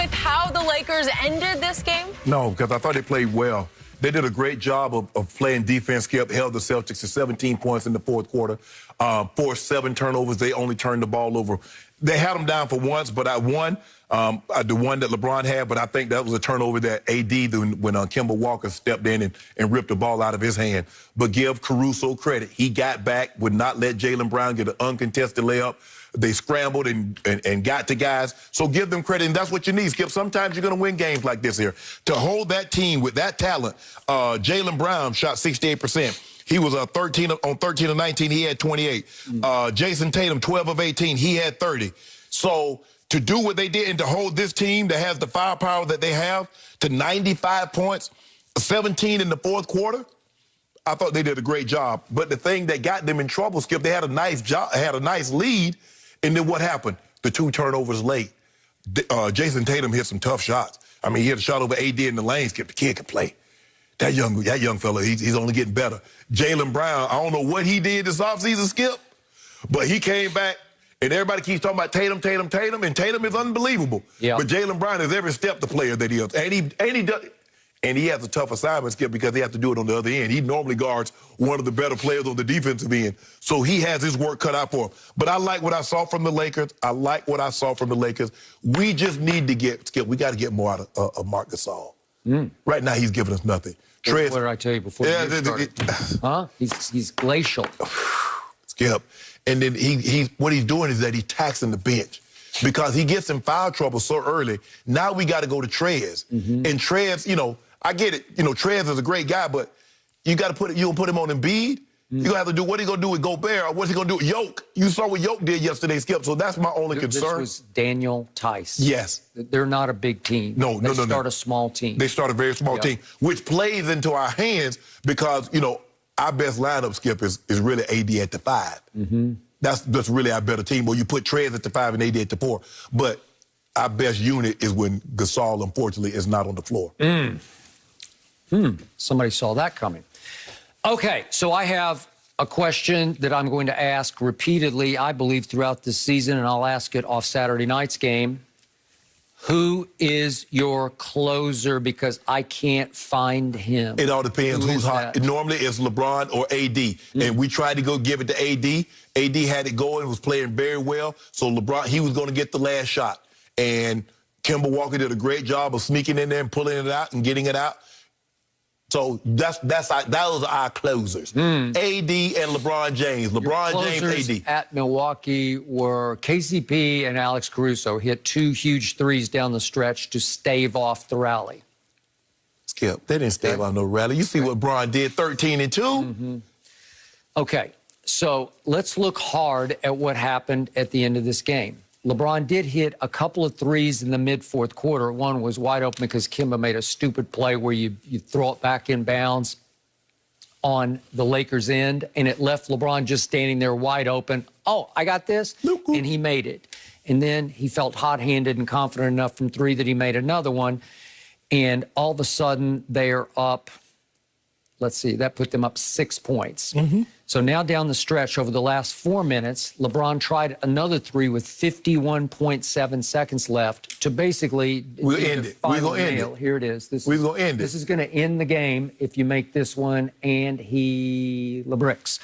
with how the Lakers ended this game? No, because I thought they played well. They did a great job of playing defense. Skip held the Celtics to 17 points in the fourth quarter, forced 7 turnovers. They only turned the ball over. They had them down for once, but I won. The one that LeBron had, but I think that was a turnover that AD, when Kemba Walker stepped in and ripped the ball out of his hand. But give Caruso credit. He got back, would not let Jaylen Brown get an uncontested layup. They scrambled and got to guys. So give them credit, and that's what you need, Skip. Sometimes you're going to win games like this here. To hold that team with that talent, Jaylen Brown shot 68%. He was 13 of 19. He had 28. Jason Tatum, 12 of 18. He had 30. So to do what they did and to hold this team that has the firepower that they have to 95 points, 17 in the fourth quarter, I thought they did a great job. But the thing that got them in trouble, Skip, they had a nice lead, and then what happened? The 2 turnovers late. Jason Tatum hit some tough shots. I mean, he hit a shot over AD in the lane. Skip, the kid can play. That young fella, he's only getting better. Jaylen Brown, I don't know what he did this offseason, Skip, but he came back, and everybody keeps talking about Tatum, and Tatum is unbelievable. Yep. But Jaylen Brown is every step the player that he is. And he has a tough assignment, Skip, because he has to do it on the other end. He normally guards one of the better players on the defensive end. So he has his work cut out for him. But I like what I saw from the Lakers. We just need to get, Skip, we got to get more out of Marc Gasol. Right now, he's giving us nothing. What did I tell you before you started? Huh? He's glacial. Skip. And then what he's doing is that he's taxing the bench because he gets in foul trouble so early. Now we got to go to Trez. And Trez, I get it. Trez is a great guy, but you got to put him on Embiid. You're going to have to do, what are you going to do with Gobert, or what's he going to do with Yoke? You saw what Yoke did yesterday, Skip, so that's my only concern. This was Daniel Tice. Yes. They're not a big team. No. They start a small team. They start a very small team, which plays into our hands because, our best lineup, Skip, is really AD at the 5. That's really our better team. Well, you put Trez at the 5 and AD at the 4. But our best unit is when Gasol, unfortunately, is not on the floor. Somebody saw that coming. Okay, so I have a question that I'm going to ask repeatedly, I believe, throughout this season, and I'll ask it off Saturday night's game. Who is your closer? Because I can't find him. It all depends who's hot. Normally, it's LeBron or AD. And we tried to go give it to AD. AD had it going, was playing very well. So LeBron, he was going to get the last shot. And Kemba Walker did a great job of sneaking in there and pulling it out and getting it out. So those are our closers. AD and LeBron James. LeBron James, AD. At Milwaukee were KCP and Alex Caruso hit 2 huge threes down the stretch to stave off the rally. Skip, they didn't stave off no rally. You see what Bron did, 13 and 2. Okay, so let's look hard at what happened at the end of this game. LeBron did hit a couple of threes in the mid-fourth quarter. One was wide open because Kemba made a stupid play where you throw it back in bounds on the Lakers' end, and it left LeBron just standing there wide open. Oh, I got this, and he made it. And then he felt hot-handed and confident enough from 3 that he made another one, and all of a sudden they're up. Let's see, that put them up 6 points. So now down the stretch, over the last 4 minutes, LeBron tried another 3 with 51.7 seconds left to basically we'll end it. We're going to end it. Here it is. We're going to end it. This is going to end the game if you make this one, and he LeBricks.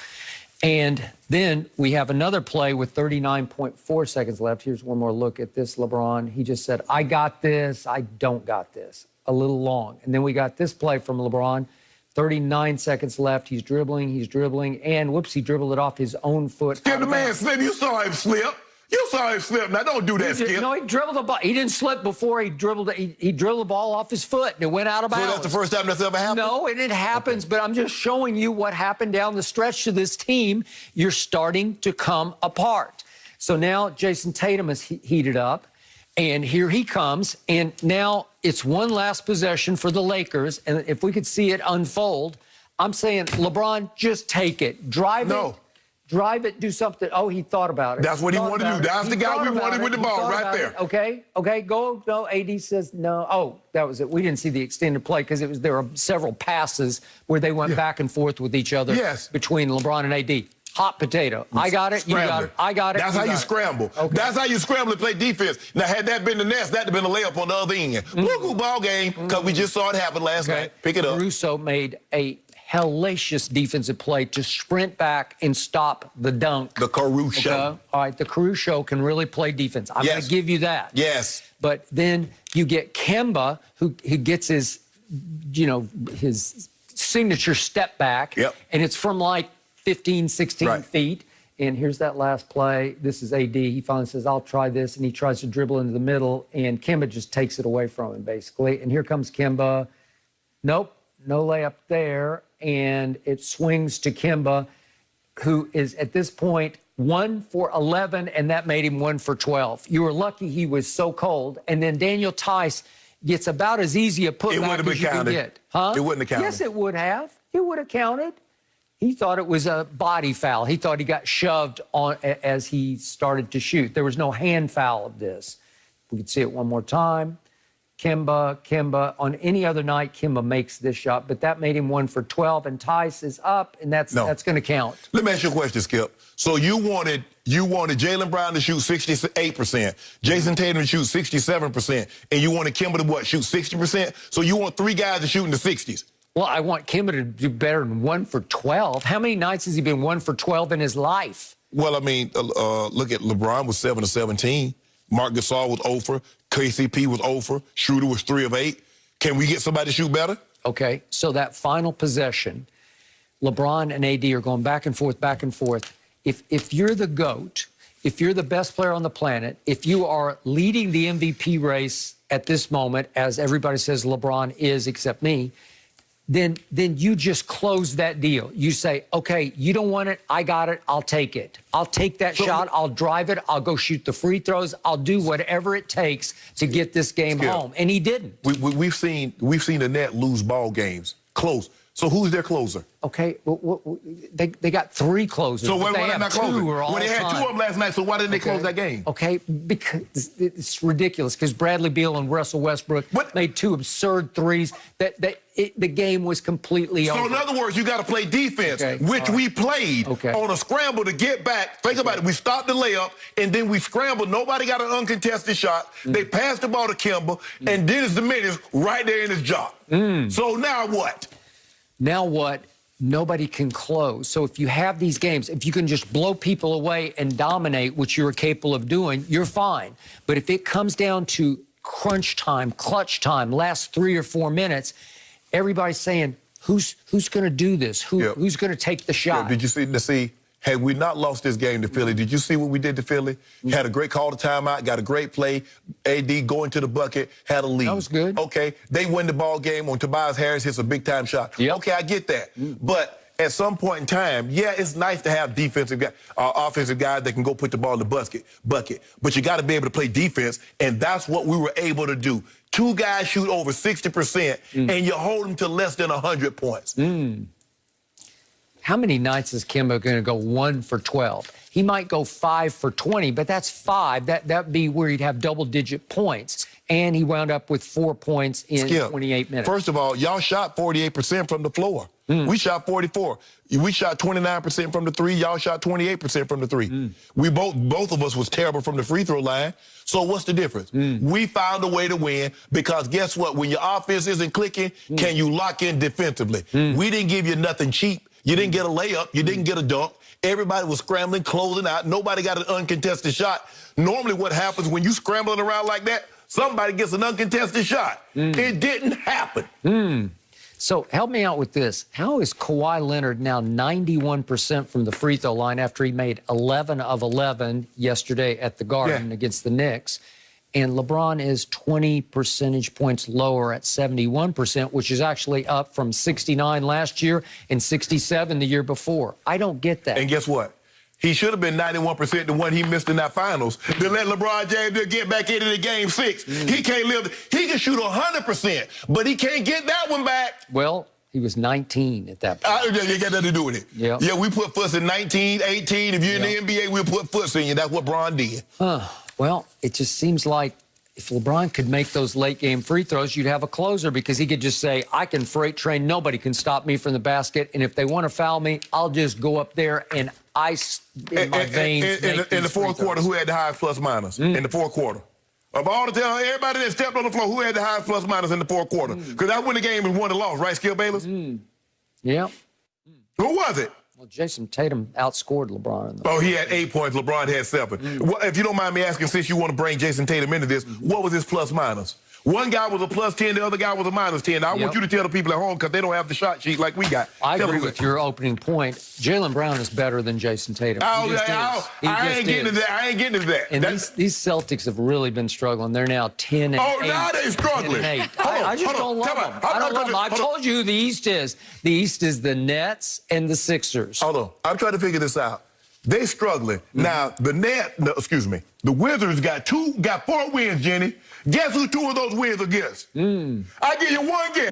And then we have another play with 39.4 seconds left. Here's one more look at this LeBron. He just said, I got this, I don't got this. A little long. And then we got this play from LeBron. 39 seconds left. He's dribbling, and whoops, he dribbled it off his own foot. Skip, the man slip. You saw him slip. You saw him slip. Now, don't do that, Skip. No, he dribbled the ball. He didn't slip before he dribbled it. He dribbled the ball off his foot, and it went out of bounds. So that's the first time that's ever happened? No, and it happens, but I'm just showing you what happened down the stretch to this team. You're starting to come apart. So now Jason Tatum is heated up. And here he comes, and now it's one last possession for the Lakers, and if we could see it unfold, I'm saying, LeBron, just take it. Drive it, do something. Oh, he thought about it. That's what he wanted to do. That's the guy we wanted with the ball right there. Okay, go. No, AD says no. Oh, that was it. We didn't see the extended play because there were several passes where they went back and forth with each other between LeBron and AD. Hot potato. I got it. You got it. I got it. That's how you scramble. Okay. That's how you scramble and play defense. Now, had that been the Nets, that'd have been a layup on the other end. Woo-hoo, ball game, because we just saw it happen last night. Pick it up. Caruso made a hellacious defensive play to sprint back and stop the dunk. The Caruso. Okay? All right, the Caruso can really play defense. I'm going to give you that. Yes. But then you get Kemba, who gets his, his signature step back. Yep. And it's from like 15, 16 feet. And here's that last play. This is AD. He finally says, I'll try this. And he tries to dribble into the middle. And Kemba just takes it away from him, basically. And here comes Kemba. Nope, no layup there. And it swings to Kemba, who is at this point 1 for 11, and that made him 1 for 12. You were lucky he was so cold. And then Daniel Tice gets about as easy a putback as you can get. Huh? It wouldn't have counted. Yes, it would have. It would have counted. He thought it was a body foul. He thought he got shoved on as he started to shoot. There was no hand foul of this. We could see it one more time. Kemba. On any other night, Kemba makes this shot, but that made him 1 for 12, and Tice is up, and that's going to count. Let me ask you a question, Skip. So you wanted Jaylen Brown to shoot 68%, Jason Tatum to shoot 67%, and you wanted Kemba to what, shoot 60%? So you want 3 guys to shoot in the 60s. Well, I want Kemba to do better than 1 for 12. How many nights has he been 1 for 12 in his life? Well, I mean, look at LeBron was 7 of 17. Marc Gasol was 0 for. KCP was 0 for. Schroeder was 3 of 8. Can we get somebody to shoot better? Okay, so that final possession, LeBron and AD are going back and forth, back and forth. If you're the GOAT, if you're the best player on the planet, if you are leading the MVP race at this moment, as everybody says LeBron is except me, then you just close that deal. You say, okay, you don't want it, I got it, I'll take it. I'll take that shot, I'll drive it, I'll go shoot the free throws, I'll do whatever it takes to get this game home. And he didn't. We've seen the Nets lose ball games close. So who's their closer? Okay, they got 3 closers. So why not closing? Well, they had 2 of them last night, so why didn't they close that game? Okay, because it's ridiculous, because Bradley Beal and Russell Westbrook made 2 absurd threes. The game was completely over. So in other words, you got to play defense, which we played on a scramble to get back. Think about it. We stopped the layup, and then we scrambled. Nobody got an uncontested shot. They passed the ball to Kemba, and Dennis Dominguez right there in his job. So now what? Now what? Nobody can close. So if you have these games, if you can just blow people away and dominate, which you're capable of doing, you're fine. But if it comes down to crunch time, clutch time, last 3 or 4 minutes, everybody's saying, who's going to do this? Who's going to take the shot? Did you see? Had we not lost this game to Philly, did you see what we did to Philly? Had a great call to timeout, got a great play. AD going to the bucket, had a lead. That was good. Okay, they win the ball game when Tobias Harris hits a big-time shot. Okay, I get that. But at some point in time, it's nice to have offensive guys that can go put the ball in the bucket. But you got to be able to play defense, and that's what we were able to do. 2 guys shoot over 60%, and you hold them to less than 100 points. How many nights is Kemba going to go 1 for 12? He might go 5 for 20, but that's 5. That'd be where he'd have double-digit points. And he wound up with 4 points in 28 minutes. First of all, y'all shot 48% from the floor. We shot 44. We shot 29% from the 3. Y'all shot 28% from the 3. We both of us was terrible from the free throw line. So what's the difference? We found a way to win because guess what? When your offense isn't clicking, can you lock in defensively? We didn't give you nothing cheap. You didn't get a layup. You didn't get a dunk. Everybody was scrambling, closing out. Nobody got an uncontested shot. Normally what happens when you scrambling around like that, somebody gets an uncontested shot. It didn't happen. So help me out with this. How is Kawhi Leonard now 91% from the free throw line after he made 11 of 11 yesterday at the Garden against the Knicks? And LeBron is 20 percentage points lower at 71%, which is actually up from 69 last year and 67 the year before. I don't get that. And guess what? He should have been 91% the one he missed in that finals to let LeBron James get back into the game 6. He can't live. He can shoot 100%, but he can't get that one back. Well, he was 19 at that point. You got nothing to do with it. Yeah, we put foots in 19, 18. If you're in the NBA, we'll put foots in you. That's what Bron did. Well, it just seems like if LeBron could make those late-game free throws, you'd have a closer because he could just say, I can freight train. Nobody can stop me from the basket. And if they want to foul me, I'll just go up there and ice in my veins. In the fourth quarter, who had the highest plus minus in the fourth quarter? Of all the time, everybody that stepped on the floor, who had the highest plus minus in the fourth quarter? Because that when the game was won and lost, right, Skip Bayless? Yeah. Who was it? Well, Jason Tatum outscored LeBron. Oh, he had 8 points. LeBron had 7. Well, if you don't mind me asking, since you want to bring Jason Tatum into this, what was his plus minus? One guy was a plus 10, the other guy was a minus 10. Now, I want you to tell the people at home because they don't have the shot sheet like we got. I agree with your opening point. Jaylen Brown is better than Jason Tatum. I ain't getting into that. I ain't getting into that. And these Celtics have really been struggling. They're now 10-8. Oh, now they're struggling. I just don't love them. I don't love them. I told you who the East is. The East is the Nets and the Sixers. Hold on. I'm trying to figure this out. They struggling. Now, the Wizards got 4 wins, Jenny. Guess who 2 of those wins are against? I give you one guess.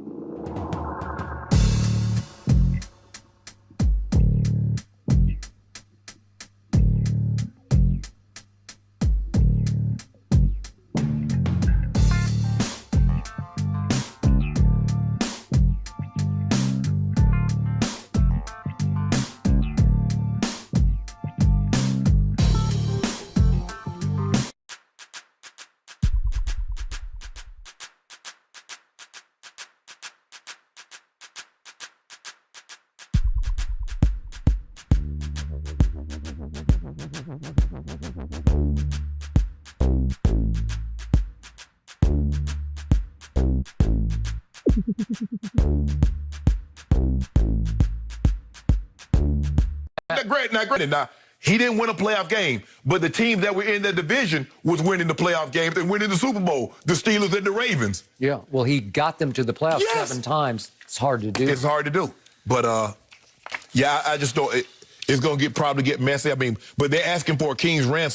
Now, he didn't win a playoff game, but the teams that were in that division was winning the playoff games and winning the Super Bowl, the Steelers and the Ravens. Yeah, well, he got them to the playoffs 7 times. It's hard to do. It's hard to do. But, yeah, I just don't. It's going to probably get messy. I mean, but they're asking for a king's ransom.